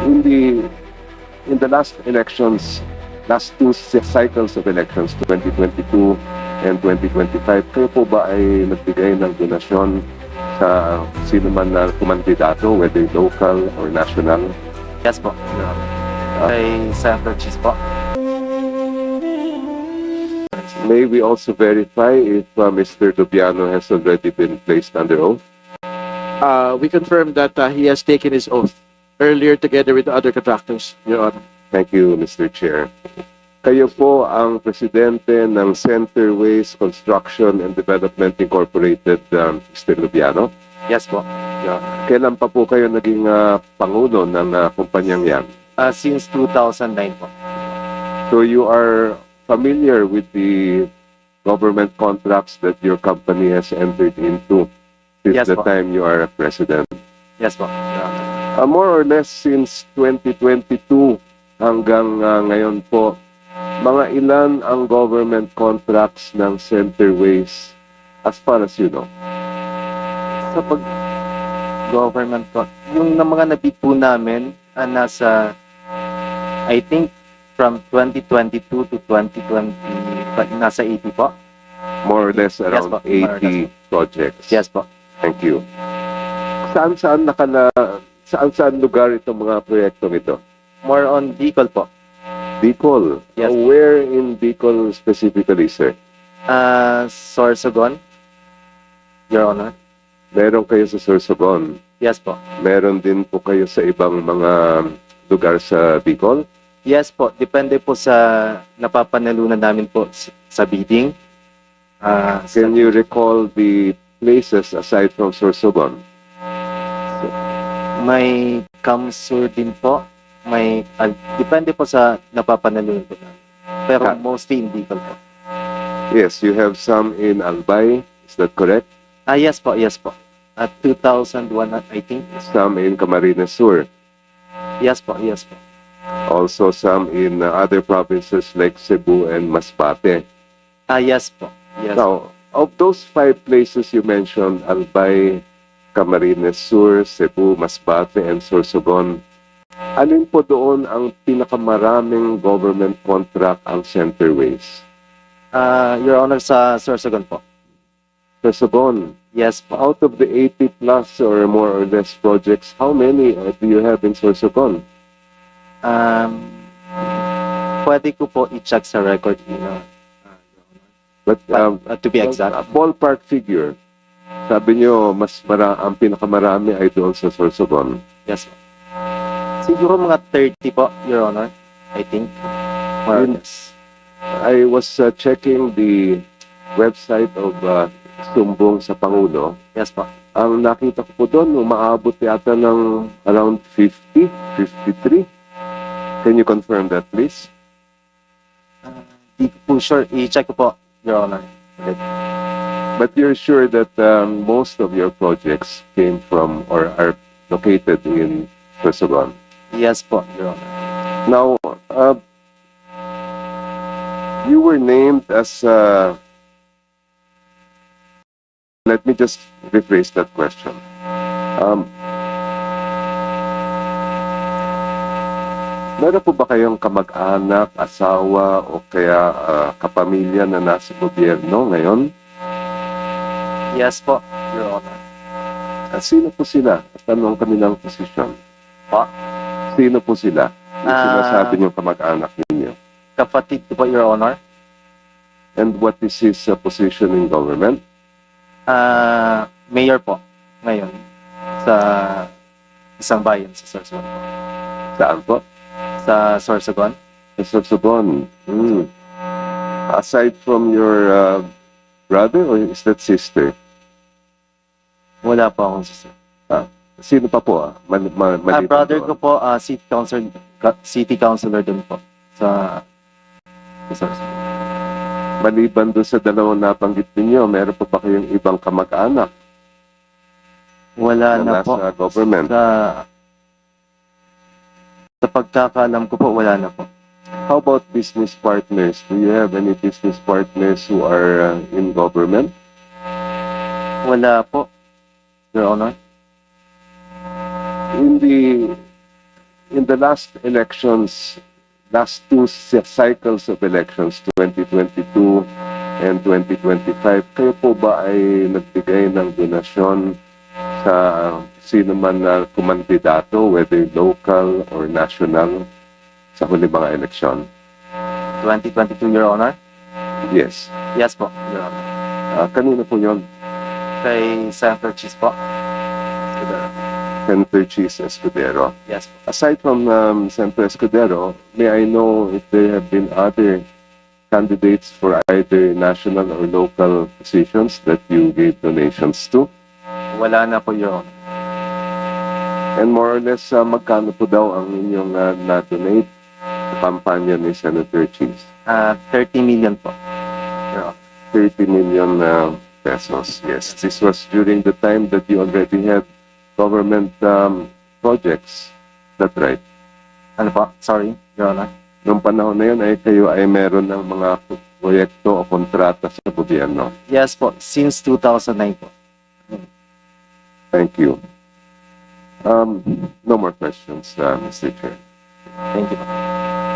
In the last elections, last two cycles of elections, 2022 and 2025, kayo po ba ay nagbigay ng donasyon sa sino man na kumandidato, whether local or national? Yes po. Kay Senator Cheese po. May we also verify if Mr. Lubiano has already been placed under oath? We confirm that he has taken his oath earlier together with the other contractors, Your Honor. Thank you, Mr. Chair. Kayo po ang presidente ng Centerways Construction and Development Incorporated, Mr. Lubiano. Yes po. Kailan pa po kayo naging pangulo ng kumpanyang yan? Since 2009 po. So you are familiar with the government contracts that your company has entered into since Yes, the po. time you are a president? Yes po. More or less since 2022 hanggang ngayon po, mga ilan ang government contracts ng Centerways as far as you know? Sa pag-government po, yung na mga nabid po namin, nasa, I think, from 2022 to 2020, nasa 80 po. More or less Yes, around po. More or 80 projects. Yes po. Thank you. Saan lugar itong mga proyektong ito? More on Bicol po. Bicol. Yes. Where in Bicol specifically, sir? Sorsogon, Your Honor. Meron kayo sa Sorsogon. Yes po. Meron din po kayo sa ibang mga lugar sa Bicol? Yes po. Depende po sa napapanalunan namin po sa bidding. Can you recall the places aside from Sorsogon? May Kamsur din po. May, depende po sa napapanalunan po namin. Pero mostly in Bicol po. Yes, you have some in Albay. Is that correct? Yes po, yes po. At 2001, I think. Some in Camarines Sur. Yes po, yes po. Also some in other provinces like Cebu and Masbate. Yes po. Yes. Now, of those 5 places you mentioned, Albay, Camarines Sur, Cebu, Masbate, and Sorsogon, alin po doon ang pinakamaraming government contract ang Centerways? Your Honor, sa Sorsogon po. Sorsogon, Yes po. out of the 80 plus or more or less projects, how many do you have in Sorsogon? Pwede ko po i-check sa record, Your Honor. But To be exact. a ballpark figure, sabi nyo, ang pinakamarami ay doon sa Sorsogon. Yes po. Siguro mga 30 po, Your Honor. I think. More or less. I was checking the website of Sumbong sa Pangulo. Yes po. Ang nakita ko po doon, umaabot yata ng around 50, 53. Can you confirm that, please? Di ko po sure. I-check ko po, Your Honor. But you're sure that most of your projects came from or are located in Sorsogon? Yes po, Your Honor. Now, you were named as... let me just rephrase that question. Meron po ba kayong kamag-anak, asawa, o kaya kapamilya na nasa gobyerno ngayon? Yes po, Your Honor. Sino po sila? At anong kanilang posisyon? Po? Sino po sila? Yung Ah. sinasabi niyong kamag-anak ninyo. Kapatid ko po, Your Honor. And what is his position in government? Mayor po, ngayon. Sa isang bayan sa Sorsogon po. Saan po? Sa Sorsogon. Sa Sorsogon. Aside from your brother or is that sister? Wala po akong sister. Sino pa po? Brother ko po, city councilor din po. Sa Sorsogon. Maliban doon sa dalawang nabanggit ninyo, meron po ba kayong ibang kamag-anak Wala na na po. nasa government? Sa pagkakaalam ko po, wala na po. How about business partners? Do you have any business partners who are in government? Wala po, Your Honor. In in the last elections, last two cycles of elections, 2022 and 2025, kayo po ba ay nagbigay ng donasyon sa sino man na kumandidato, whether local or national, sa huli mga eleksyon? 2022, Your Honor? Yes. Yes po, Your Honor. Kanino po yun? Kay Senator Cheese po. Senator Cheese Escudero. Yes po. Aside from Senator Escudero, may I know if there have been other candidates for either national or local positions that you gave donations to? Wala na po, Your Honor. And more or less, magkano po daw ang inyong na-donate sa kampanya ni Senator Cheese? 30 million po, Your Honor. 30 million pesos. Yes, this was during the time that you already had government projects. That's right. Ano po? Sorry, Your Honor. Noong panahon na yun ay kayo ay meron ng mga proyekto o kontrata sa gobyerno. Yes po, since 2009 po. Thank you. No more questions, Mr. Chair. Thank you po.